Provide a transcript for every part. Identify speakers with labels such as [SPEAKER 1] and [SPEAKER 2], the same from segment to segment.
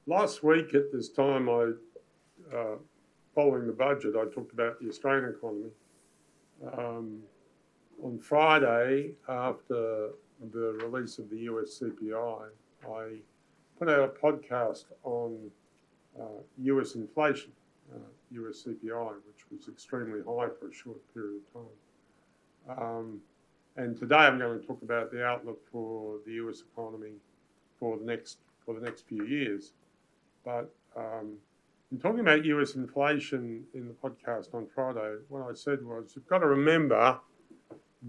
[SPEAKER 1] Last week at this time, following the budget, I talked about the Australian economy. On Friday, after the release of the US CPI, I put out a podcast on US inflation, US CPI, which was extremely high for a short period of time. And today I'm going to talk about the outlook for the US economy for the next few years. But in talking about US inflation in the podcast on Friday, what I said was, you've got to remember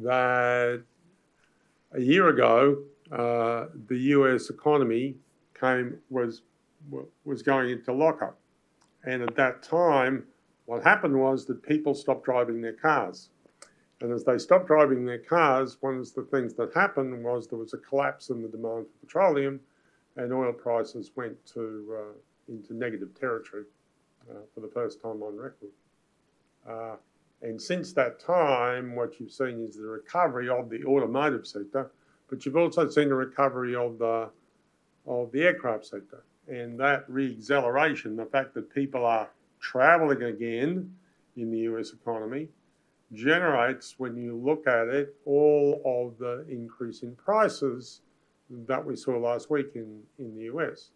[SPEAKER 1] that a year ago, the US economy was going into lockup. And at that time, what happened was that people stopped driving their cars. And as they stopped driving their cars, one of the things that happened was there was a collapse in the demand for petroleum, and oil prices went into negative territory for the first time on record. And since that time, what you've seen is the recovery of the automotive sector, but you've also seen a recovery of the aircraft sector. And that re-acceleration, the fact that people are travelling again in the US economy, generates, when you look at it, all of the increase in prices that we saw last week in the US.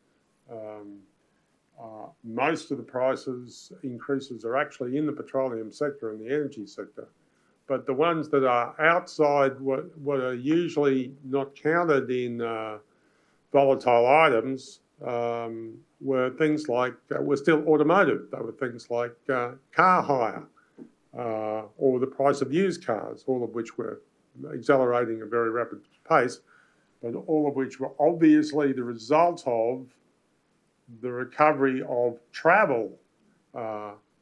[SPEAKER 1] Most of the prices increases are actually in the petroleum sector and the energy sector. But the ones that are outside what are usually not counted in volatile items were things like, were still automotive. They were things like car hire or the price of used cars, all of which were accelerating at a very rapid pace, but all of which were obviously the result of the recovery of travel.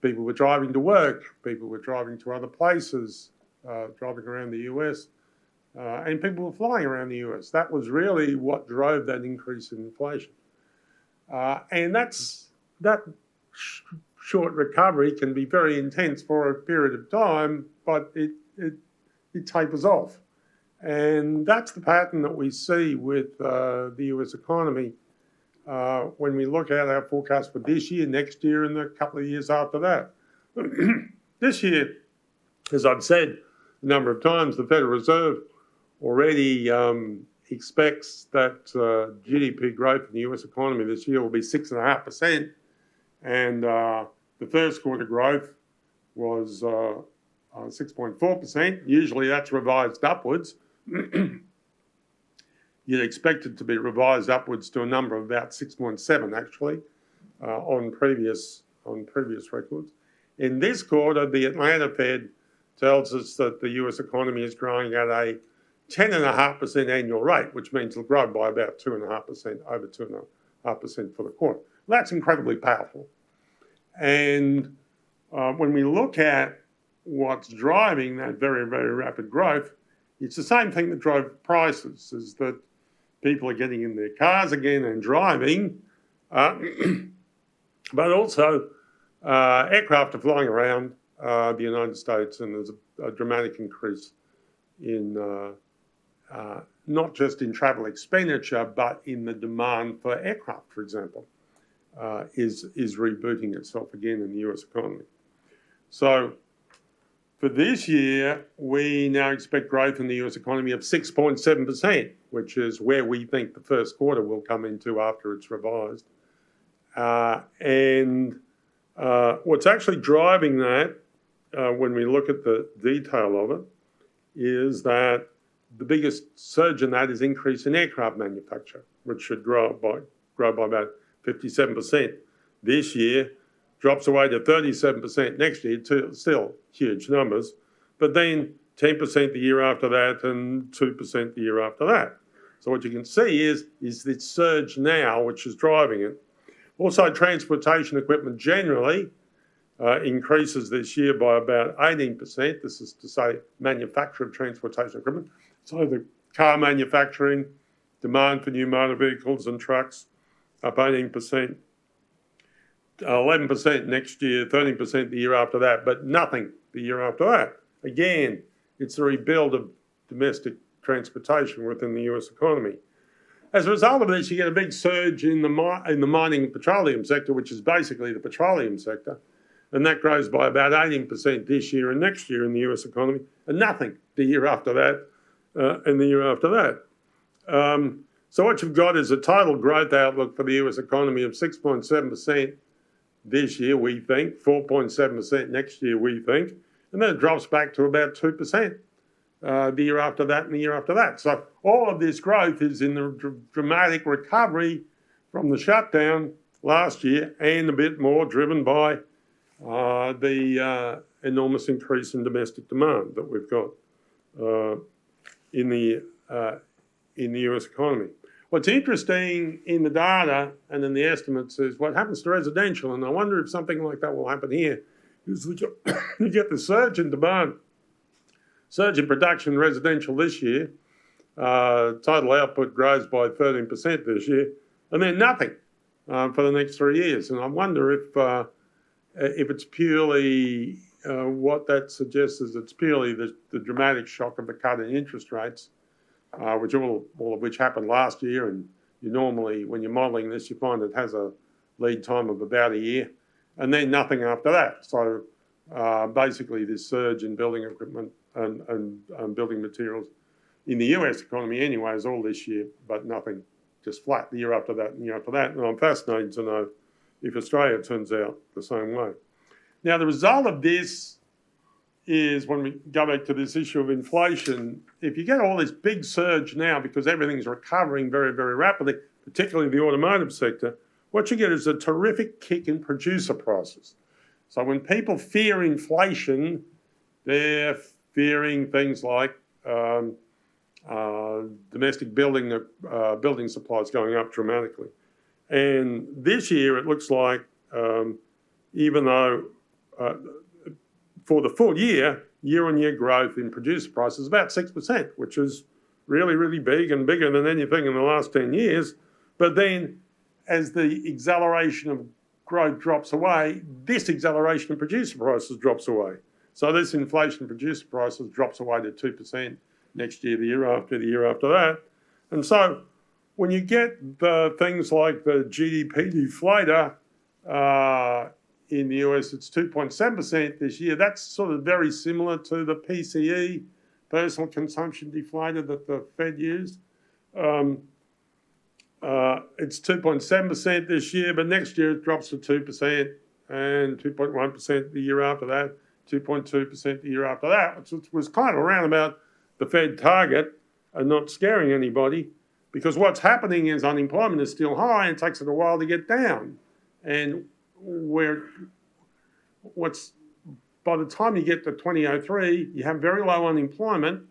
[SPEAKER 1] People were driving to work, people were driving to other places, driving around the US, and people were flying around the US. That was really what drove that increase in inflation. And that short recovery can be very intense for a period of time, but it tapers off. And that's the pattern that we see with the US economy when we look at our forecast for this year, next year, and a couple of years after that. This year, as I've said a number of times, the Federal Reserve already expects that GDP growth in the US economy this year will be 6.5%, and the first quarter growth was 6.4%. Usually that's revised upwards. You'd expect it to be revised upwards to a number of about 6.7 actually on previous records. In this quarter, the Atlanta Fed tells us that the US economy is growing at a 10.5% annual rate, which means it'll grow by about 2.5%, over 2.5% for the quarter. That's incredibly powerful. And when we look at what's driving that very, very rapid growth, it's the same thing that drove prices, is that people are getting in their cars again and driving, but also aircraft are flying around the United States, and there's a dramatic increase in not just in travel expenditure, but in the demand for aircraft, for example, is rebooting itself again in the US economy. So for this year, we now expect growth in the US economy of 6.7%, which is where we think the first quarter will come into after it's revised. And what's actually driving that, when we look at the detail of it, is that the biggest surge in that is increase in aircraft manufacture, which should grow by about 57% this year, drops away to 37% next year, still huge numbers, but then 10% the year after that and 2% the year after that. So what you can see is this surge now, which is driving it. Also, transportation equipment generally increases this year by about 18%. This is to say manufacture of transportation equipment. So the car manufacturing, demand for new motor vehicles and trucks, up 18%, 11% next year, 13% the year after that, but nothing the year after that. Again, it's a rebuild of domestic transportation within the US economy. as a result of this, you get a big surge in the mining and petroleum sector, which is basically the petroleum sector, and that grows by about 18% this year and next year in the US economy, and nothing the year after that and the year after that. So what you've got is a total growth outlook for the US economy of 6.7% this year, we think, 4.7% next year, we think, and then it drops back to about 2% the year after that and the year after that. So all of this growth is in the dramatic recovery from the shutdown last year and a bit more driven by the enormous increase in domestic demand that we've got in the US economy. What's interesting in the data and in the estimates is what happens to residential, and I wonder if something like that will happen here, is you get the surge in demand, surge in production residential this year, total output grows by 13% this year, and then nothing for the next 3 years. And I wonder if it's purely, what that suggests is it's purely the dramatic shock of the cut in interest rates, which all of which happened last year, and you normally, when you're modelling this, you find it has a lead time of about a year, and then nothing after that. So basically this surge in building equipment and building materials in the US economy anyway is all this year, but nothing, just flat the year after that and the year after that. And I'm fascinated to know if Australia turns out the same way. Now, the result of this is, when we go back to this issue of inflation, if you get all this big surge now because everything's recovering very, very rapidly, particularly the automotive sector, what you get is a terrific kick in producer prices. So when people fear inflation, they're fearing things like domestic building supplies going up dramatically. And this year it looks like, even though for the full year, year-on-year growth in producer prices is about 6%, which is really, really big and bigger than anything in the last 10 years. But then as the acceleration of growth drops away, this acceleration of producer prices drops away. So this inflation in producer prices drops away to 2% next year, the year after that. And so when you get the things like the GDP deflator, in the US, it's 2.7% this year. That's sort of very similar to the PCE, personal consumption deflator, that the Fed used. It's 2.7% this year, but next year it drops to 2% and 2.1% the year after that, 2.2% the year after that, which was kind of around about the Fed target and not scaring anybody, because what's happening is unemployment is still high and it takes it a while to get down. And by the time you get to 2003, you have very low unemployment,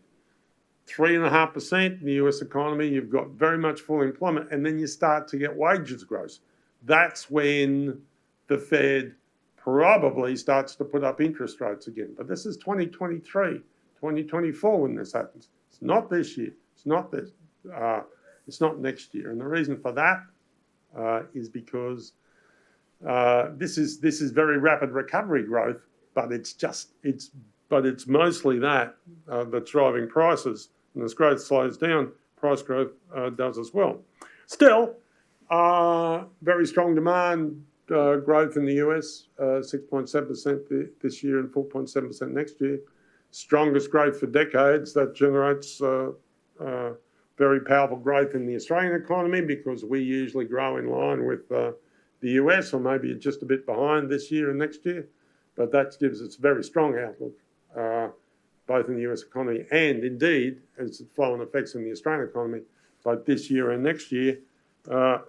[SPEAKER 1] 3.5% in the US economy, you've got very much full employment, and then you start to get wages growth. That's when the Fed probably starts to put up interest rates again. But this is 2023, 2024 when this happens. It's not this year. It's not next year. And the reason for that is because this is very rapid recovery growth, but it's mostly that that's driving prices. And as growth slows down, price growth does as well. Still, very strong demand growth in the US, 6.7% this year and 4.7% next year. Strongest growth for decades. That generates very powerful growth in the Australian economy, because we usually grow in line with the US, or maybe just a bit behind this year and next year. But that gives us a very strong outlook, both in the US economy and indeed as flow-on effects in the Australian economy, both this year and next year.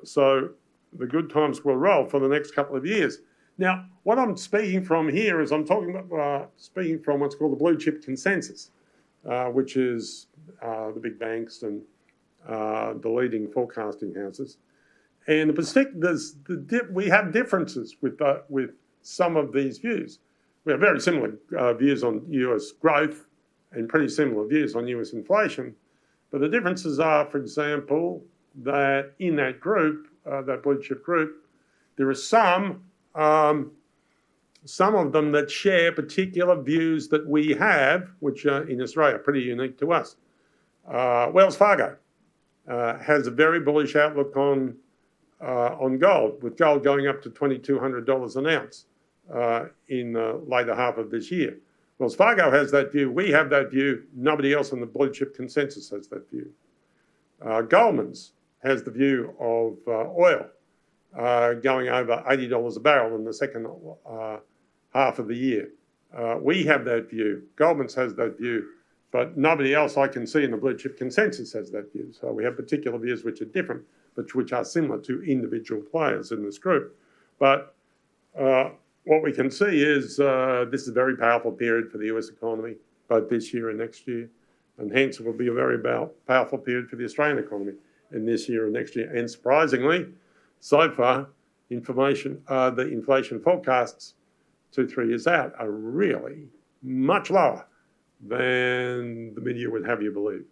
[SPEAKER 1] So the good times will roll for the next couple of years. Now, what I'm speaking from here is I'm talking about speaking from what's called the blue chip consensus, which is the big banks and the leading forecasting houses. And we have differences with some of these views. We have very similar views on US growth and pretty similar views on US inflation. But the differences are, for example, that in that group, that blue chip group, there are some of them that share particular views that we have, which are in Australia pretty unique to us. Wells Fargo has a very bullish outlook on gold, with gold going up to $2,200 an ounce in the later half of this year. Wells Fargo has that view. We have that view. Nobody else on the blue chip consensus has that view. Goldman's has the view of oil going over $80 a barrel in the second half of the year. We have that view. Goldman's has that view, but nobody else I can see in the blue chip consensus has that view. So we have particular views which are different, but which are similar to individual players in this group. But what we can see is this is a very powerful period for the US economy, both this year and next year. And hence it will be a very powerful period for the Australian economy in this year and next year. And surprisingly, so far, the inflation forecasts 2-3 years out are really much lower than the media would have you believe.